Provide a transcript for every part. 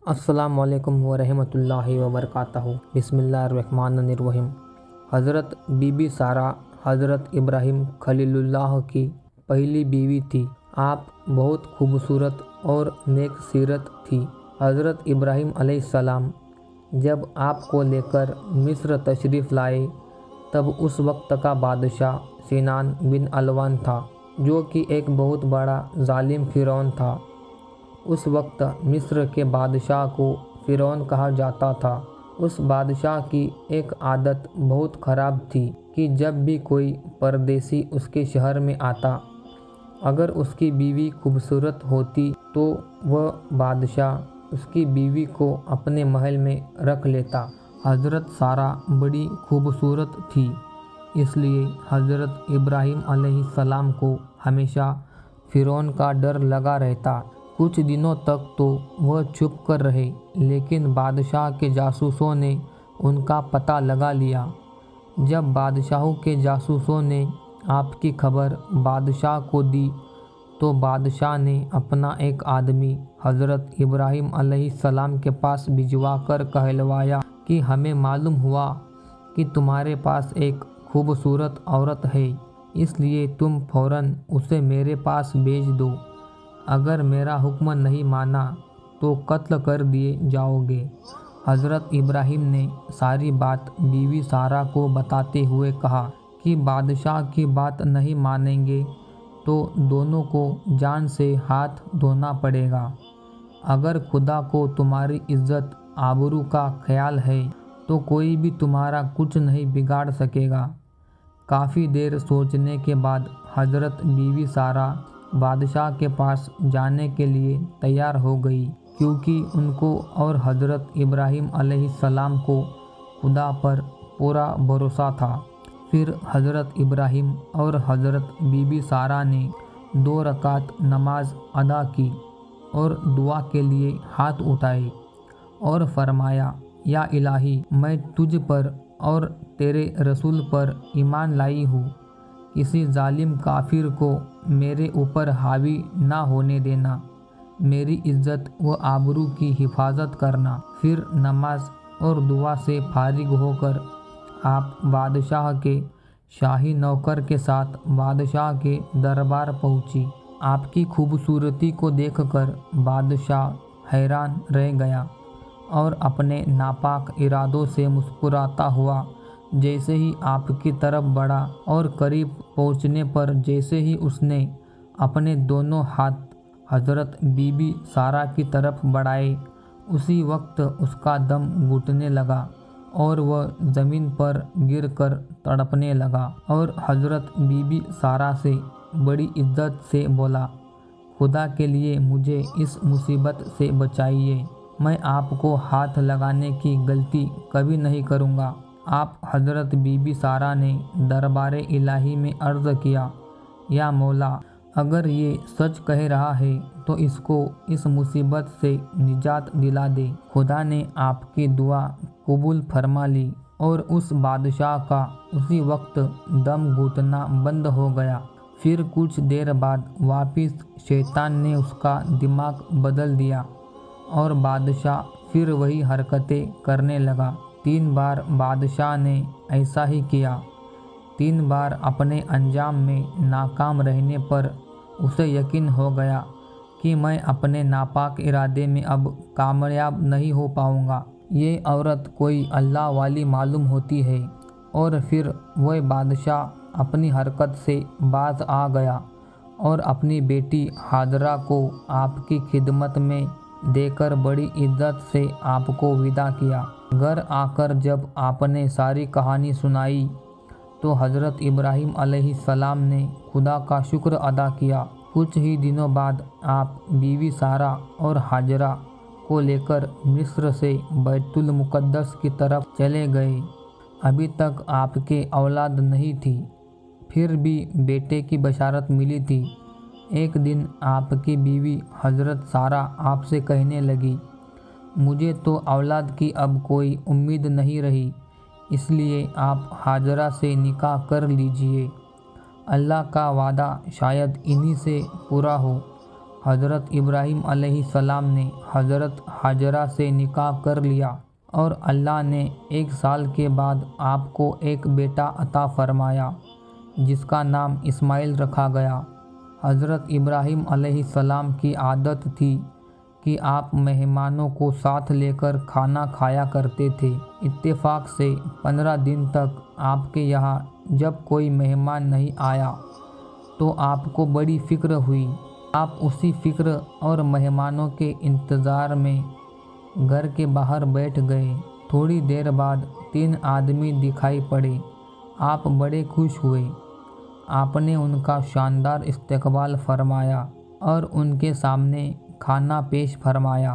السلام علیکم ورحمۃ اللہ وبرکاتہ۔ بسم اللہ الرحمن الرحیم۔ حضرت بی بی سارہ حضرت ابراہیم خلیل اللہ کی پہلی بیوی تھی۔ آپ بہت خوبصورت اور نیک سیرت تھی۔ حضرت ابراہیم علیہ السلام جب آپ کو لے کر مصر تشریف لائے تب اس وقت کا بادشاہ سنان بن علوان تھا، جو کہ ایک بہت بڑا ظالم فرعون تھا۔ اس وقت مصر کے بادشاہ کو فرعون کہا جاتا تھا۔ اس بادشاہ کی ایک عادت بہت خراب تھی کہ جب بھی کوئی پردیسی اس کے شہر میں آتا، اگر اس کی بیوی خوبصورت ہوتی تو وہ بادشاہ اس کی بیوی کو اپنے محل میں رکھ لیتا۔ حضرت سارہ بڑی خوبصورت تھی، اس لیے حضرت ابراہیم علیہ السلام کو ہمیشہ فرعون کا ڈر لگا رہتا۔ کچھ دنوں تک تو وہ چھپ کر رہے، لیکن بادشاہ کے جاسوسوں نے ان کا پتہ لگا لیا۔ جب بادشاہوں کے جاسوسوں نے آپ کی خبر بادشاہ کو دی تو بادشاہ نے اپنا ایک آدمی حضرت ابراہیم علیہ السلام کے پاس بھجوا کر کہلوایا کہ ہمیں معلوم ہوا کہ تمہارے پاس ایک خوبصورت عورت ہے، اس لیے تم فوراً اسے میرے پاس بھیج دو۔ اگر میرا حکم نہیں مانا تو قتل کر دیے جاؤ گے۔ حضرت ابراہیم نے ساری بات بیوی سارہ کو بتاتے ہوئے کہا کہ بادشاہ کی بات نہیں مانیں گے تو دونوں کو جان سے ہاتھ دھونا پڑے گا۔ اگر خدا کو تمہاری عزت آبرو کا خیال ہے تو کوئی بھی تمہارا کچھ نہیں بگاڑ سکے گا۔ کافی دیر سوچنے کے بعد حضرت بیوی سارہ بادشاہ کے پاس جانے کے لیے تیار ہو گئی، کیونکہ ان کو اور حضرت ابراہیم علیہ السلام کو خدا پر پورا بھروسہ تھا۔ پھر حضرت ابراہیم اور حضرت بی بی سارہ نے 2 رکعت نماز ادا کی اور دعا کے لیے ہاتھ اٹھائے اور فرمایا، یا الہی، میں تجھ پر اور تیرے رسول پر ایمان لائی ہوں، کسی ظالم کافر کو میرے اوپر حاوی نہ ہونے دینا، میری عزت و آبرو کی حفاظت کرنا۔ پھر نماز اور دعا سے فارغ ہو کر آپ بادشاہ کے شاہی نوکر کے ساتھ بادشاہ کے دربار پہنچی۔ آپ کی خوبصورتی کو دیکھ کر بادشاہ حیران رہ گیا اور اپنے ناپاک ارادوں سے مسکراتا ہوا جیسے ہی آپ کی طرف بڑھا، اور قریب پہنچنے پر جیسے ہی اس نے اپنے دونوں ہاتھ حضرت بی بی سارہ کی طرف بڑھائے، اسی وقت اس کا دم گھٹنے لگا اور وہ زمین پر گر کر تڑپنے لگا، اور حضرت بی بی سارہ سے بڑی عزت سے بولا، خدا کے لیے مجھے اس مصیبت سے بچائیے، میں آپ کو ہاتھ لگانے کی غلطی کبھی نہیں کروں گا۔ آپ حضرت بی بی سارہ نے دربار الہی میں عرض کیا، یا مولا، اگر یہ سچ کہہ رہا ہے تو اس کو اس مصیبت سے نجات دلا دے۔ خدا نے آپ کی دعا قبول فرما لی اور اس بادشاہ کا اسی وقت دم گھٹنا بند ہو گیا۔ پھر کچھ دیر بعد واپس شیطان نے اس کا دماغ بدل دیا اور بادشاہ پھر وہی حرکتیں کرنے لگا۔ 3 بار بادشاہ نے ایسا ہی کیا۔ 3 بار اپنے انجام میں ناکام رہنے پر اسے یقین ہو گیا کہ میں اپنے ناپاک ارادے میں اب کامیاب نہیں ہو پاؤں گا۔ یہ عورت کوئی اللہ والی معلوم ہوتی ہے۔ اور پھر وہ بادشاہ اپنی حرکت سے باز آ گیا اور اپنی بیٹی ہاجرہ کو آپ کی خدمت میں دے کر بڑی عزت سے آپ کو وداع کیا۔ گھر آ کر جب آپ نے ساری کہانی سنائی تو حضرت ابراہیم علیہ السلام نے خدا کا شکر ادا کیا۔ کچھ ہی دنوں بعد آپ بیوی سارہ اور ہاجرہ کو لے کر مصر سے بیت المقدس کی طرف چلے گئے۔ ابھی تک آپ کے اولاد نہیں تھی، پھر بھی بیٹے کی بشارت ملی تھی۔ ایک دن آپ کی بیوی حضرت سارہ آپ سے کہنے لگی، مجھے تو اولاد کی اب کوئی امید نہیں رہی، اس لیے آپ ہاجرہ سے نکاح کر لیجئے، اللہ کا وعدہ شاید انہی سے پورا ہو۔ حضرت ابراہیم علیہ السلام نے حضرت حاجرہ سے نکاح کر لیا اور اللہ نے 1 سال کے بعد آپ کو ایک بیٹا عطا فرمایا جس کا نام اسماعیل رکھا گیا۔ حضرت ابراہیم علیہ السلام کی عادت تھی کہ آپ مہمانوں کو ساتھ لے کر کھانا کھایا کرتے تھے۔ اتفاق سے 15 دن تک آپ کے یہاں جب کوئی مہمان نہیں آیا تو آپ کو بڑی فکر ہوئی۔ آپ اسی فکر اور مہمانوں کے انتظار میں گھر کے باہر بیٹھ گئے۔ تھوڑی دیر بعد 3 آدمی دکھائی پڑے۔ آپ بڑے خوش ہوئے۔ آپ نے ان کا شاندار استقبال فرمایا اور ان کے سامنے کھانا پیش فرمایا۔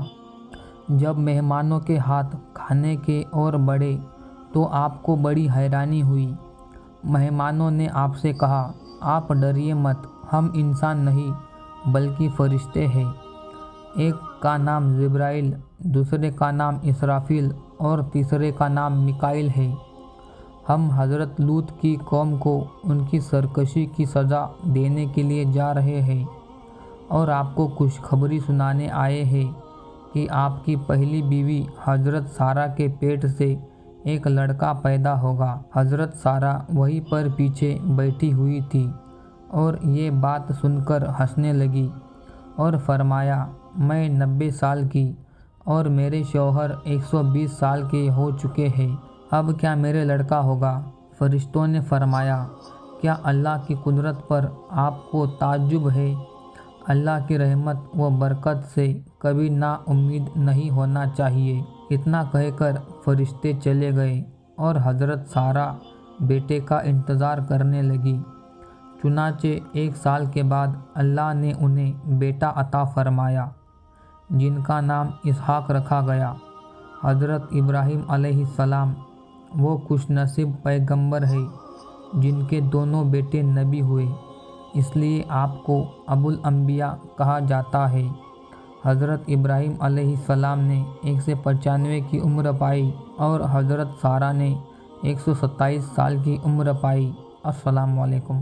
جب مہمانوں کے ہاتھ کھانے کے اور بڑھے تو آپ کو بڑی حیرانی ہوئی۔ مہمانوں نے آپ سے کہا، آپ ڈریے مت، ہم انسان نہیں بلکہ فرشتے ہیں۔ ایک کا نام جبرائیل، دوسرے کا نام اسرافیل اور تیسرے کا نام میکائیل ہے۔ ہم حضرت لوط کی قوم کو ان کی سرکشی کی سزا دینے کے لیے جا رہے ہیں اور آپ کو خوشخبری سنانے آئے ہیں کہ آپ کی پہلی بیوی حضرت سارہ کے پیٹ سے ایک لڑکا پیدا ہوگا۔ حضرت سارہ وہیں پر پیچھے بیٹھی ہوئی تھی اور یہ بات سن کر ہنسنے لگی اور فرمایا، میں 90 سال کی اور میرے شوہر 120 سال کے ہو چکے ہیں، اب کیا میرے لڑکا ہوگا؟ فرشتوں نے فرمایا، کیا اللہ کی قدرت پر آپ کو تعجب ہے؟ اللہ کی رحمت و برکت سے کبھی نا امید نہیں ہونا چاہیے۔ اتنا کہہ کر فرشتے چلے گئے اور حضرت سارہ بیٹے کا انتظار کرنے لگی۔ چنانچہ 1 سال کے بعد اللہ نے انہیں بیٹا عطا فرمایا جن کا نام اسحاق رکھا گیا۔ حضرت ابراہیم علیہ السلام وہ خوش نصیب پیغمبر ہے جن کے دونوں بیٹے نبی ہوئے، اس لیے آپ کو ابو الانبیاء کہا جاتا ہے۔ حضرت ابراہیم علیہ السلام نے 195 کی عمر پائی اور حضرت سارہ نے 127 سال کی عمر پائی۔ السلام علیکم۔